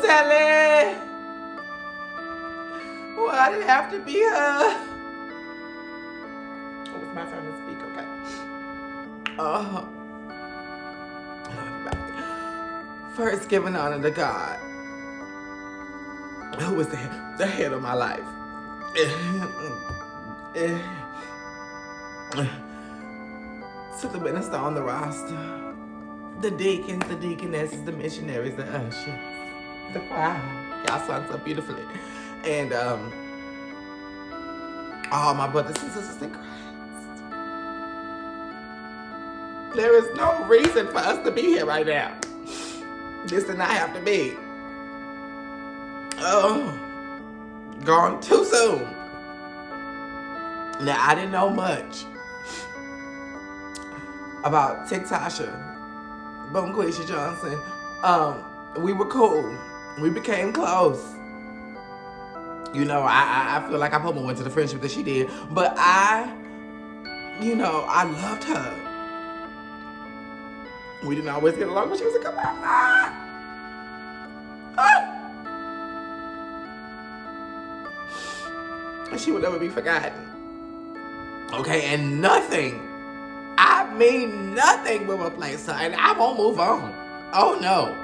Sally. Why did it have to be her? Oh, it's my turn to speak, okay. Hello, everybody. First, giving honor to God, who is the head of my life. To the minister on the roster, the deacons, the deaconesses, the missionaries, the ushers, the choir. Y'all sung so beautifully. And all my brothers and sisters in Christ. There is no reason for us to be here right now. This did not have to be. Oh, gone too soon. Now, I didn't know much about TIK Tasha, Bonquisha Johnson. We were cool. We became close. You know, I feel like I put more into the friendship than she did. But I loved her. We didn't always get along, but she was a good person. And she would never be forgotten. Okay, and nothing, I mean nothing will replace her, and I won't move on. Oh no.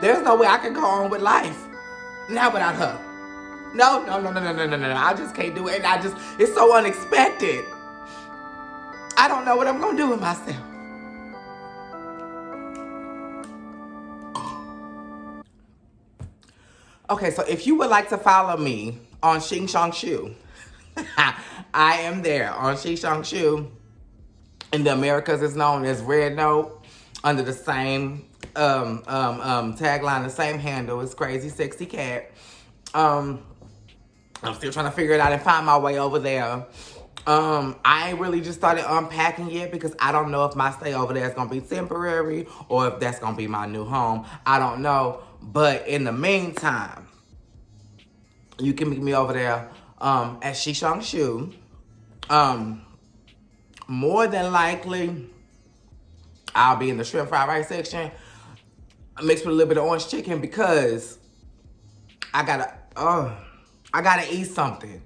There's no way I can go on with life now without her. No. I just can't do it. And it's so unexpected. I don't know what I'm going to do with myself. Okay, so if you would like to follow me on Xing Shang Shu, I am there on Xing Shang Shu. In the Americas, it's known as Red Note, under the same tagline, the same handle. It's Crazy Sexy Cat. I'm still trying to figure it out and find my way over there. I ain't really just started unpacking yet because I don't know if my stay over there is going to be temporary or if that's going to be my new home. I don't know. But in the meantime, you can meet me over there at Shishang Shu. More than likely, I'll be in the shrimp fried rice section mixed with a little bit of orange chicken because I gotta eat something.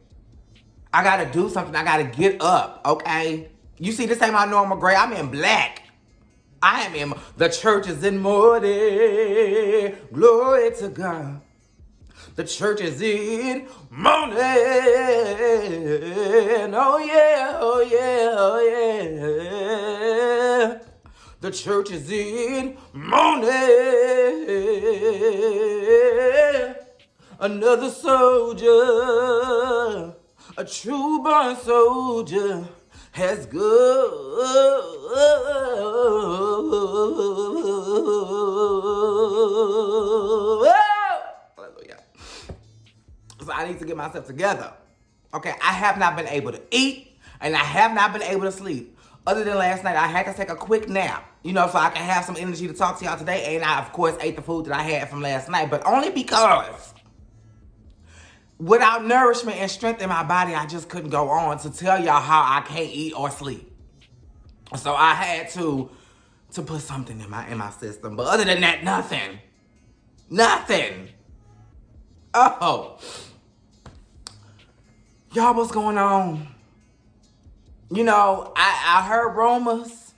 I gotta do something. I gotta get up, okay? You see, this ain't my normal gray. I'm in black. I am in, the church is in mourning. Glory to God. The church is in mourning. Oh yeah, oh yeah, oh yeah. The church is in mourning. Another soldier, a true born soldier, has gone. Hallelujah. So I need to get myself together. Okay, I have not been able to eat, and I have not been able to sleep. Other than last night, I had to take a quick nap, so I can have some energy to talk to y'all today. And I, of course, ate the food that I had from last night, but only because without nourishment and strength in my body, I just couldn't go on to tell y'all how I can't eat or sleep. So I had to put something in my system. But other than that, nothing. Nothing. Oh. Y'all, what's going on? I heard rumors.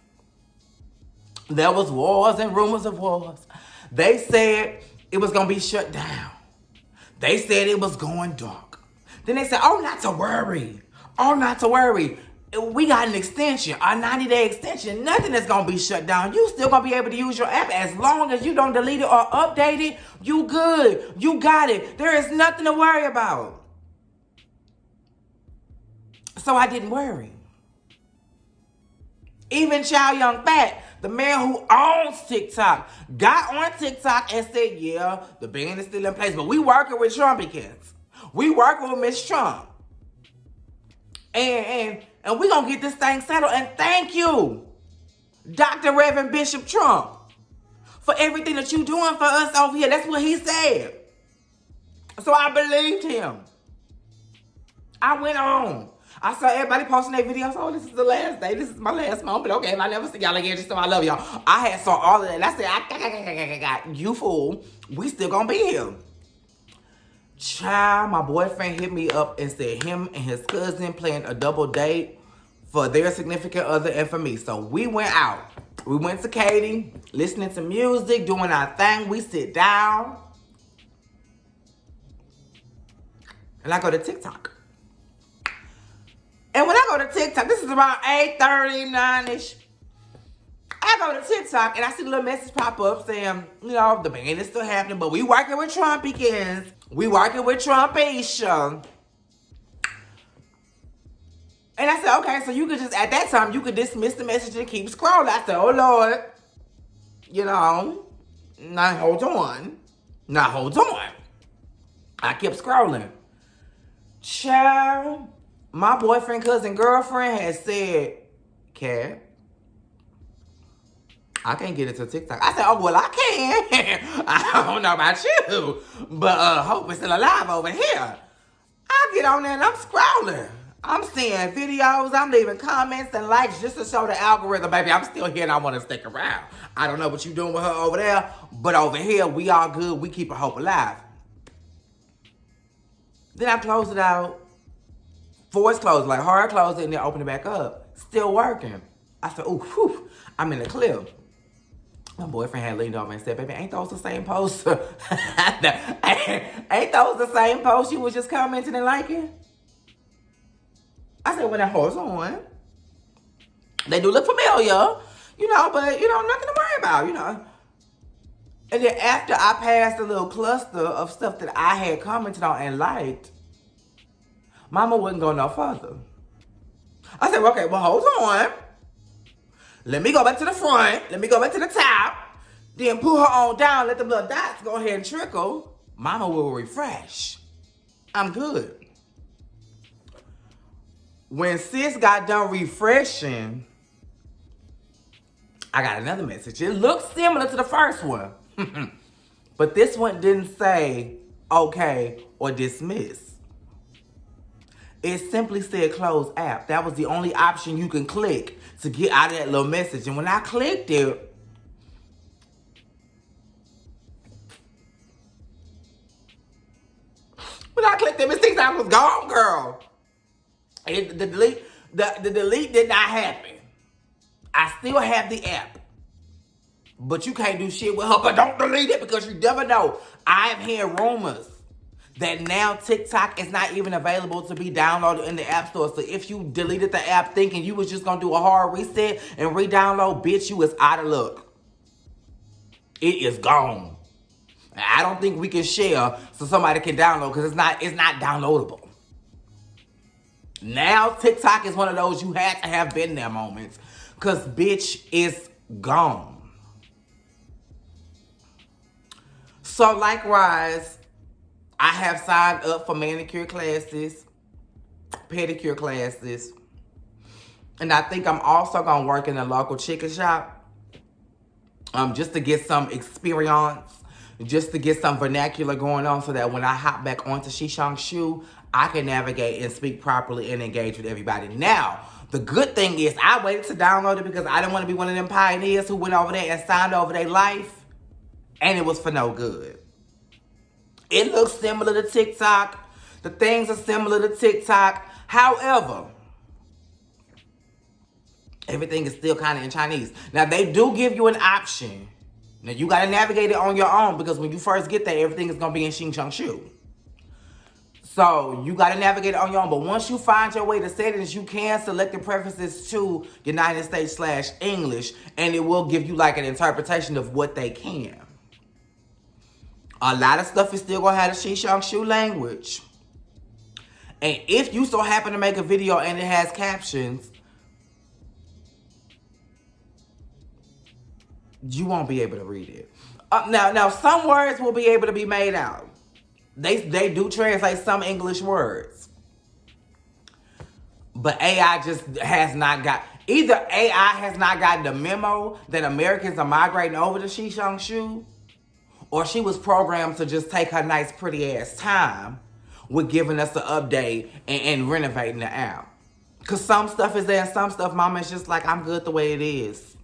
There was wars and rumors of wars. They said it was going to be shut down. They said it was going dark. Then they said, oh, not to worry. Oh, not to worry. We got an extension, a 90-day extension. Nothing is going to be shut down. You still going to be able to use your app as long as you don't delete it or update it. You good. You got it. There is nothing to worry about. So I didn't worry. Even Chow Young Fat, the man who owns TikTok, got on TikTok and said, yeah, the ban is still in place, but we working with Trumpicans. We working with Miss Trump. And we gonna get this thing settled. And thank you, Dr. Reverend Bishop Trump, for everything that you doing for us over here. That's what he said. So I believed him. I went on. I saw everybody posting their videos. Oh, this is the last day. This is my last moment. Okay, if I never see y'all again, just know I love y'all. I had saw all of that. And I said, you fool. We still gonna be here. Child, my boyfriend hit me up and said him and his cousin planned a double date for their significant other and for me. So we went out. We went to Katie, listening to music, doing our thing. We sit down. And I go to TikTok. And when I go to TikTok, this is around 8:30, 9-ish. I go to TikTok and I see a little message pop up saying, you know, the band is still happening, but we working with Trumpikins. We working with Trumpisha. And I said, okay, so you could just, at that time, you could dismiss the message and keep scrolling. I said, oh, Lord. You know, now hold on. Now hold on. I kept scrolling. Child, my boyfriend, cousin, girlfriend had said, Kat, I can't get into TikTok. I said, oh, well, I can. I don't know about you, but Hope is still alive over here. I get on there and I'm scrolling. I'm seeing videos. I'm leaving comments and likes just to show the algorithm, baby, I'm still here and I want to stick around. I don't know what you're doing with her over there, but over here, we all good. We keep Hope alive. Then I closed it out. Force closed, like hard closed it and then open it back up. Still working. I said, ooh, whew, I'm in the clip. My boyfriend had leaned over and said, baby, ain't those the same posts? Ain't those the same posts you was just commenting and liking? I said, well, that horse on. They do look familiar, you know, but, you know, nothing to worry about, you know. And then after I passed a little cluster of stuff that I had commented on and liked, Mama wouldn't go no further. I said, well, okay, well, hold on. Let me go back to the front. Let me go back to the top. Then pull her on down. Let the little dots go ahead and trickle. Mama will refresh. I'm good. When sis got done refreshing, I got another message. It looks similar to the first one. But this one didn't say okay or dismiss. It simply said close app. That was the only option you can click to get out of that little message. And when I clicked it, Miss TikTok was gone, girl. And the delete did not happen. I still have the app. But you can't do shit with her. But don't delete it because you never know. I have heard rumors that now TikTok is not even available to be downloaded in the App Store. So if you deleted the app thinking you was just going to do a hard reset and re-download, bitch, you was out of luck. It is gone. I don't think we can share so somebody can download because it's not downloadable. Now TikTok is one of those you had to have been there moments because bitch is gone. So likewise, I have signed up for manicure classes, pedicure classes, and I think I'm also going to work in a local chicken shop just to get some experience, just to get some vernacular going on so that when I hop back onto Shishongshu, I can navigate and speak properly and engage with everybody. Now, the good thing is I waited to download it because I didn't want to be one of them pioneers who went over there and signed over their life, and it was for no good. It looks similar to TikTok. The things are similar to TikTok. However, everything is still kind of in Chinese. Now, they do give you an option. Now, you got to navigate it on your own because when you first get there, everything is going to be in Xinjiang. So, you got to navigate it on your own. But once you find your way to settings, you can select the preferences to United States/English, and it will give you like an interpretation of what they can. A lot of stuff is still going to have the Shishongshu language. And if you so happen to make a video and it has captions, you won't be able to read it. Now, some words will be able to be made out. They do translate some English words. But AI just has not got... Either AI has not gotten the memo that Americans are migrating over to Shishongshu, or she was programmed to just take her nice, pretty-ass time with giving us an update and renovating the app. Because some stuff is there and some stuff, Mama is just like, I'm good the way it is.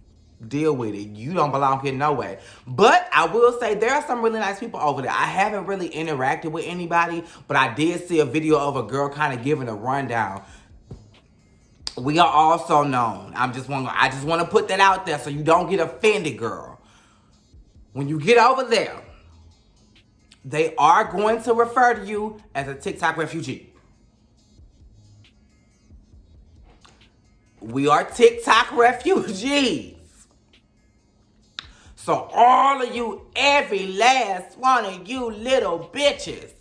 Deal with it. You don't belong here no way. But I will say there are some really nice people over there. I haven't really interacted with anybody, but I did see a video of a girl kind of giving a rundown. We are also known. I just want to put that out there so you don't get offended, girl. When you get over there, they are going to refer to you as a TikTok refugee. We are TikTok refugees. So all of you, every last one of you little bitches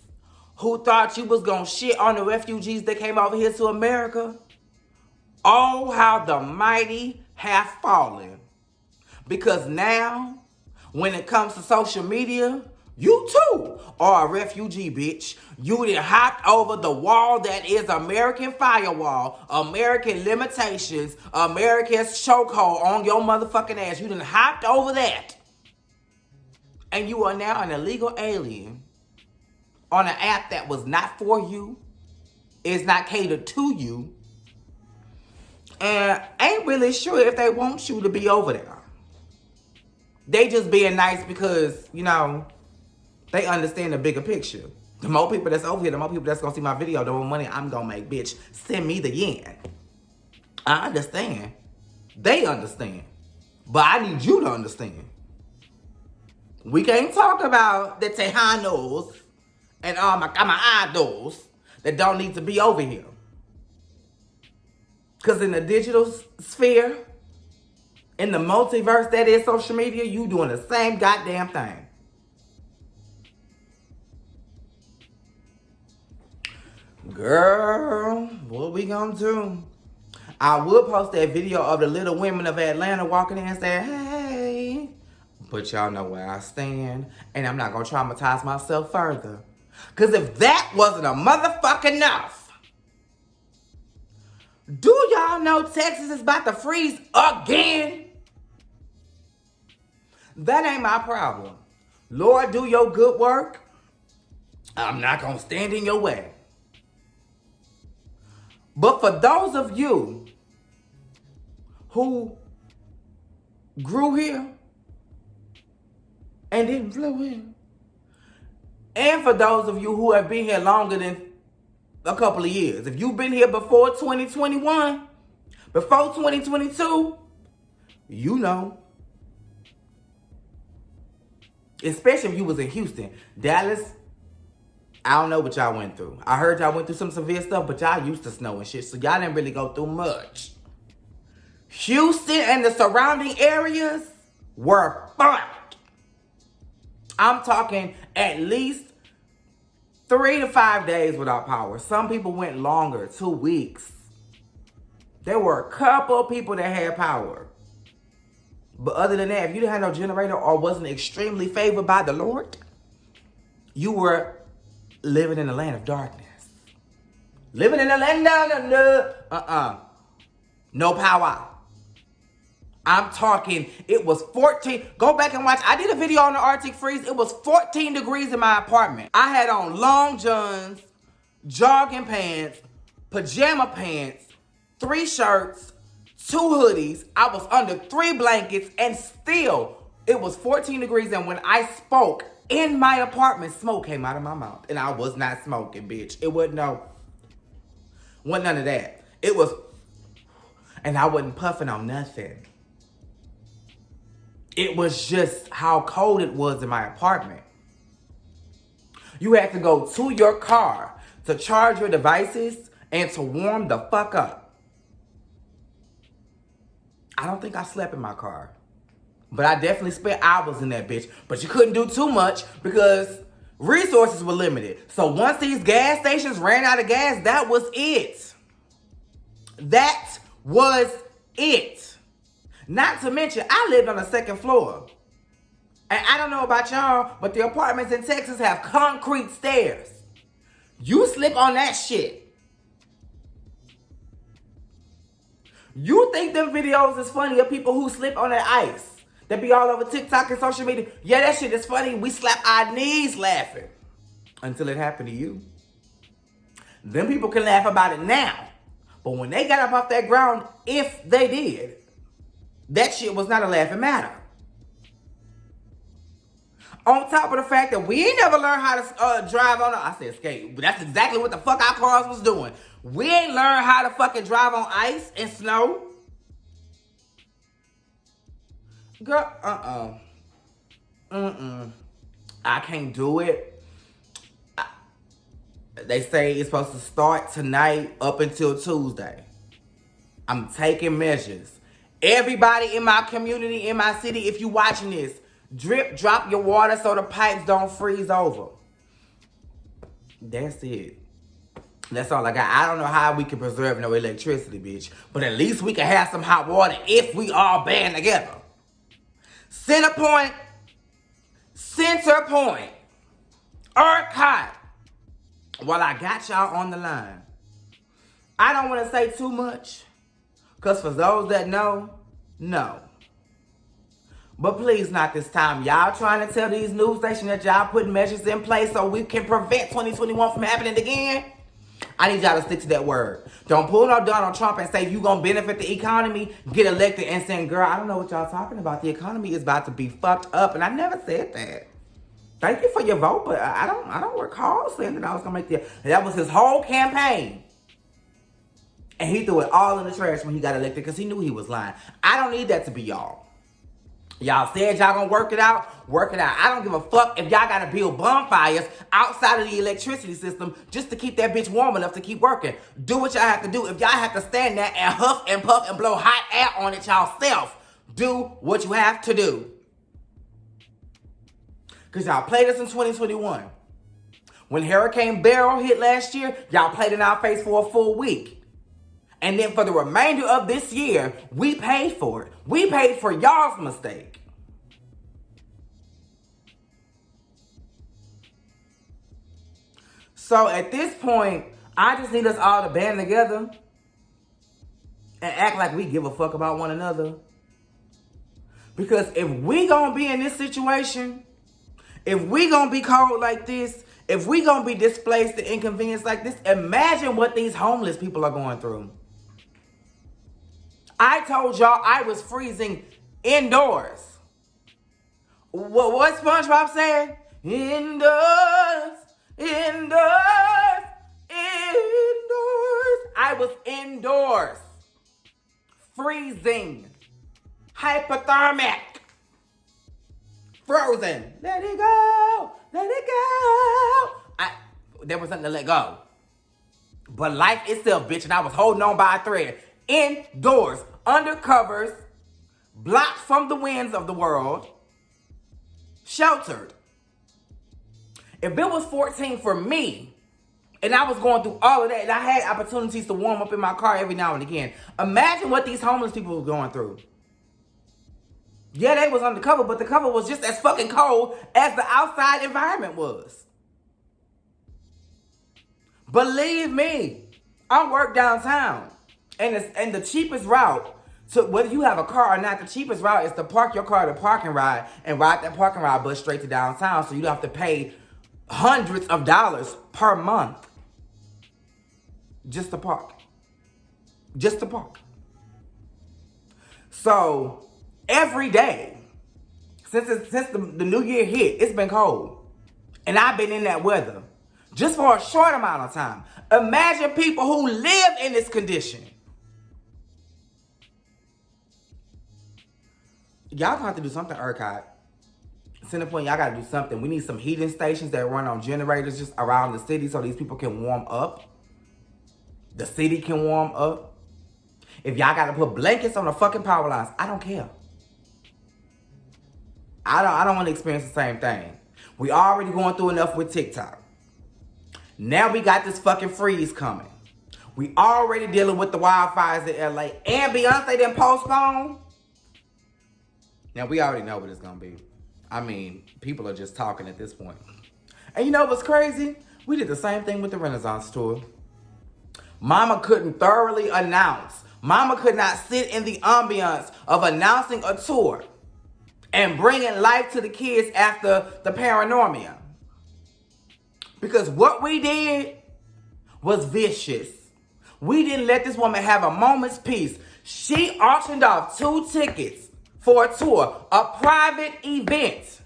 who thought you was gonna shit on the refugees that came over here to America, oh, how the mighty have fallen. Because now, when it comes to social media, you too are a refugee, bitch. You done hopped over the wall that is American firewall, American limitations, America's chokehold on your motherfucking ass. You done hopped over that. And you are now an illegal alien on an app that was not for you, is not catered to you, and ain't really sure if they want you to be over there. They just being nice because, you know, they understand the bigger picture. The more people that's over here, the more people that's gonna see my video, the more money I'm gonna make, bitch. Send me the yen. I understand. They understand. But I need you to understand. We can't talk about the Tejanos and all my idols that don't need to be over here. Because in the digital sphere, in the multiverse that is social media, you doing the same goddamn thing. Girl, what we gonna do? I will post that video of the little women of Atlanta walking in and saying, hey. But y'all know where I stand. And I'm not gonna traumatize myself further. Because if that wasn't a motherfucking enough, do y'all know Texas is about to freeze again? That ain't my problem. Lord, do your good work. I'm not gonna stand in your way. But for those of you who grew here and didn't flew here, and for those of you who have been here longer than a couple of years, if you've been here before 2021, before 2022, you know. Especially if you was in Houston. Dallas, I don't know what y'all went through. I heard y'all went through some severe stuff, but y'all used to snow and shit, so y'all didn't really go through much. Houston and the surrounding areas were fucked. I'm talking at least 3 to 5 days without power. Some people went longer, 2 weeks. There were a couple of people that had power. But other than that, if you didn't have no generator or wasn't extremely favored by the Lord, you were living in the land of darkness. Living in the land down under. No power. I'm talking, it was 14. Go back and watch. I did a video on the Arctic freeze. It was 14 degrees in my apartment. I had on long johns, jogging pants, pajama pants, 3 shirts, 2 hoodies. I was under 3 blankets, and still it was 14 degrees. And when I spoke in my apartment, smoke came out of my mouth. And I was not smoking, bitch. It wasn't wasn't none of that. It was, and I wasn't puffing on nothing. It was just how cold it was in my apartment. You had to go to your car to charge your devices and to warm the fuck up. I don't think I slept in my car. But I definitely spent hours in that bitch. But you couldn't do too much because resources were limited. So once these gas stations ran out of gas, that was it. That was it. Not to mention, I lived on the 2nd floor. And I don't know about y'all, but the apartments in Texas have concrete stairs. You slip on that shit. You think them videos is funny of people who slip on that ice that be all over TikTok and social media? Yeah, that shit is funny. We slap our knees laughing until it happened to you. Them people can laugh about it now. But when they got up off that ground, if they did, That shit was not a laughing matter. On top of the fact that we ain't never learned how to drive on, I said skate, but that's exactly what the fuck our cars was doing. We ain't learned how to fucking drive on ice and snow. Girl, I can't do it. They say it's supposed to start tonight up until Tuesday. I'm taking measures. Everybody in my community, in my city, if you watching this, drop your water so the pipes don't freeze over. That's it. That's all I got. I don't know how we can preserve no electricity, bitch. But at least we can have some hot water if we all band together. Center point. ERCOT. While I got y'all on the line, I don't want to say too much. Because for those that know, no. But please not this time. Y'all trying to tell these news stations that y'all putting measures in place so we can prevent 2021 from happening again. I need y'all to stick to that word. Don't pull no Donald Trump and say you gonna benefit the economy, get elected and saying, girl, I don't know what y'all talking about. The economy is about to be fucked up. And I never said that. Thank you for your vote, but I don't recall saying that I was gonna make that was his whole campaign. And he threw it all in the trash when he got elected because he knew he was lying. I don't need that to be y'all. Y'all said y'all gonna work it out, work it out. I don't give a fuck if y'all gotta build bonfires outside of the electricity system just to keep that bitch warm enough to keep working. Do what y'all have to do. If y'all have to stand there and huff and puff and blow hot air on it y'all self, do what you have to do. Because y'all played us in 2021. When Hurricane Beryl hit last year, y'all played in our face for a full week. And then for the remainder of this year, we paid for it. We paid for y'all's mistake. So at this point, I just need us all to band together and act like we give a fuck about one another. Because if we gonna be in this situation, if we gonna be cold like this, if we gonna be displaced and inconvenienced like this, imagine what these homeless people are going through. I told y'all I was freezing indoors. What SpongeBob said? Indoors, indoors, indoors. I was indoors. Freezing. Hypothermic. Frozen. Let it go. Let it go. There was nothing to let go. But life itself, bitch, and I was holding on by a thread. Indoors, under covers, blocked from the winds of the world, sheltered. If it was 14 for me, and I was going through all of that, and I had opportunities to warm up in my car every now and again, imagine what these homeless people were going through. Yeah, they was undercover, but the cover was just as fucking cold as the outside environment was. Believe me, I work downtown. And the cheapest route, to whether you have a car or not, the cheapest route is to park your car at a parking ride and ride that parking ride bus straight to downtown so you don't have to pay hundreds of dollars per month just to park. Just to park. So, every day, since the new year hit, it's been cold. And I've been in that weather just for a short amount of time. Imagine people who live in this condition. Y'all gonna have to do something, ERCOT. Centerpoint, y'all gotta do something. We need some heating stations that run on generators just around the city so these people can warm up. The city can warm up. If y'all gotta put blankets on the fucking power lines, I don't care. I don't want to experience the same thing. We already going through enough with TikTok. Now we got this fucking freeze coming. We already dealing with the wildfires in LA. And Beyonce done postponed. Now, we already know what it's going to be. I mean, people are just talking at this point. And you know what's crazy? We did the same thing with the Renaissance tour. Mama couldn't thoroughly announce. Mama could not sit in the ambiance of announcing a tour and bringing life to the kids after the paranormia. Because what we did was vicious. We didn't let this woman have a moment's peace. She auctioned off 2 tickets for a tour, a private event.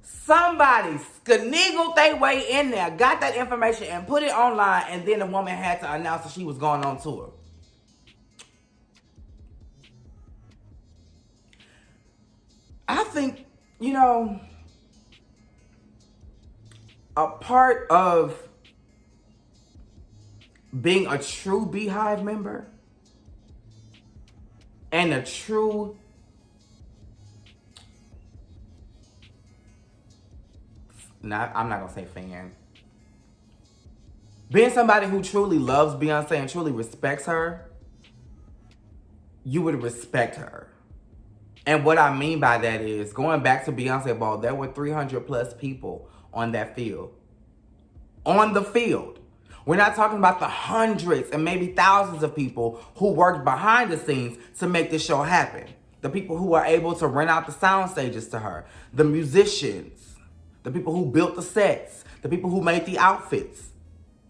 Somebody skeneagled their way in there, got that information and put it online, and then the woman had to announce that she was going on tour. I think, you know, a part of being a true Beehive member and a true I'm not gonna say fan. Being somebody who truly loves Beyonce and truly respects her, you would respect her. And what I mean by that is, going back to Beyonce Ball, there were 300 plus people on that field. On the field. We're not talking about the hundreds and maybe thousands of people who worked behind the scenes to make this show happen. The people who were able to rent out the sound stages to her. The musicians. The people who built the sets. The people who made the outfits.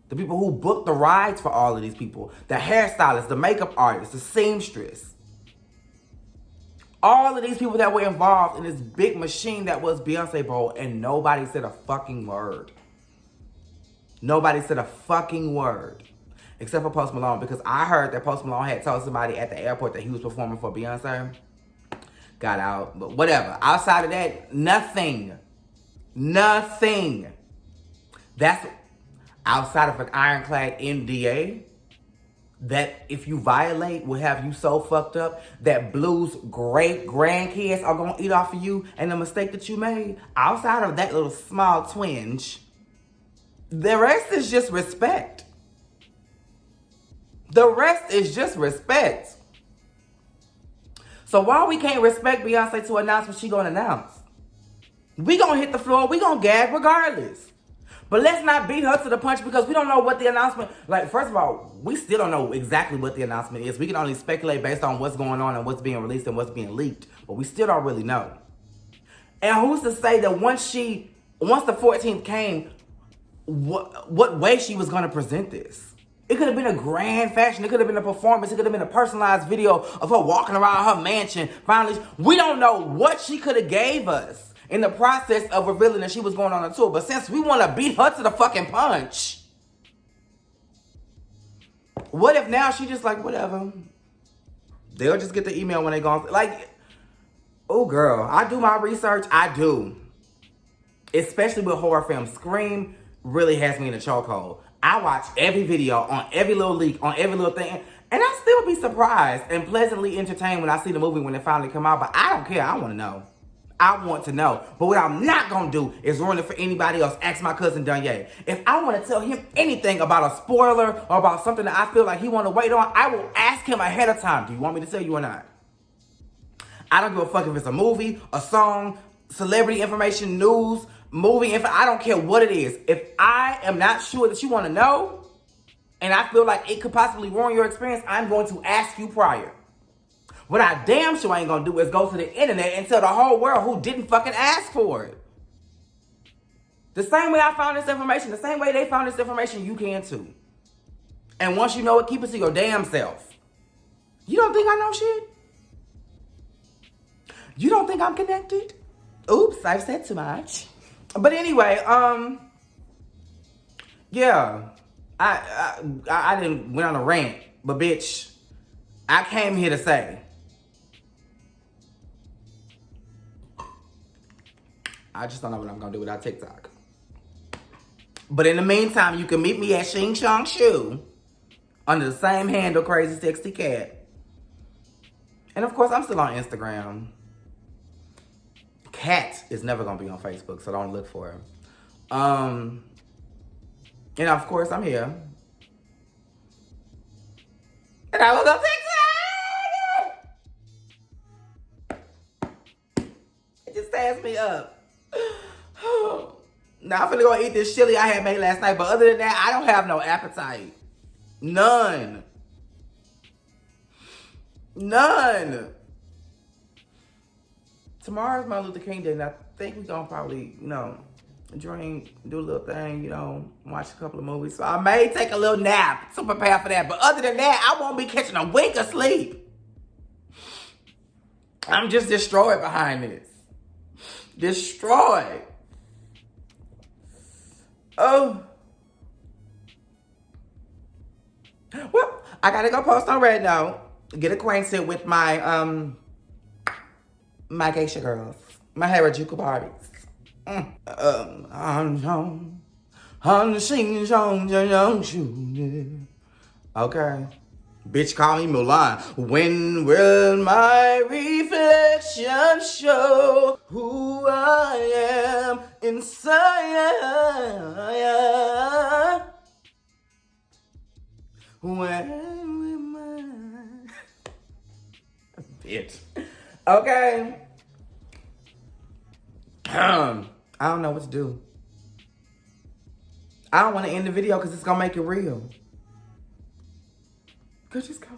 The people who booked the rides for all of these people. The hairstylists, the makeup artists, the seamstress. All of these people that were involved in this big machine that was Beyonce Bowl, and nobody said a fucking word. Nobody said a fucking word. Except for Post Malone, because I heard that Post Malone had told somebody at the airport that he was performing for Beyonce. Got out, but whatever. Outside of that, nothing. Nothing. That's outside of an ironclad NDA that if you violate will have you so fucked up that Blue's great grandkids are gonna eat off of you and the mistake that you made. Outside of that little small twinge, the rest is just respect. The rest is just respect. So while we can't respect Beyonce to announce what she gonna announce, we gonna hit the floor, we gonna gag regardless. But let's not beat her to the punch because we don't know what the announcement, like, first of all, we still don't know exactly what the announcement is. We can only speculate based on what's going on and what's being released and what's being leaked. But we still don't really know. And who's to say that once the 14th came, what way she was going to present this? It could have been a grand fashion. It could have been a performance. It could have been a personalized video of her walking around her mansion. Finally, we don't know what she could have gave us in the process of revealing that she was going on a tour. But since we want to beat her to the fucking punch, what if now she just like, whatever. They'll just get the email when they go on. Like, oh girl, I do my research. I do. Especially with horror films. Scream really has me in a chokehold. I watch every video on every little leak, on every little thing. And I still be surprised and pleasantly entertained when I see the movie when it finally come out. But I don't care. I want to know. I want to know. But what I'm not going to do is ruin it for anybody else. Ask my cousin Danye. If I want to tell him anything about a spoiler or about something that I feel like he want to wait on, I will ask him ahead of time. Do you want me to tell you or not? I don't give a fuck if it's a movie, a song, celebrity information, news, movie info. I don't care what it is. If I am not sure that you want to know and I feel like it could possibly ruin your experience, I'm going to ask you prior. What I damn sure ain't gonna do is go to the internet and tell the whole world who didn't fucking ask for it. The same way I found this information, the same way they found this information, you can too. And once you know it, keep it to your damn self. You don't think I know shit? You don't think I'm connected? Oops, I've said too much. But anyway, yeah, I didn't went on a rant, but bitch, I came here to say, I just don't know what I'm gonna do without TikTok. But in the meantime, you can meet me at Shing Shang Shu under the same handle, Crazy Sexy Cat. And of course, I'm still on Instagram. Cat is never gonna be on Facebook, so don't look for him. And of course, I'm here. And I was on TikTok! It just stands me up. Now I'm finna go eat this chili I had made last night, but other than that, I don't have no appetite. None. None. Tomorrow's Martin Luther King Day, and I think we're gonna probably, drink, do a little thing, you know, watch a couple of movies. So I may take a little nap to prepare for that. But other than that, I won't be catching a wink of sleep. I'm just destroyed behind this. Destroyed. Oh. Well, I gotta go post on Red Note. Get acquainted with my my geisha girls. My Harajuku Barbies. Okay. Bitch, call me Mulan. When will my reflection show who I am inside? When will my... Bitch. Okay. I don't know what to do. I don't want to end the video because it's going to make it real. Go, just go.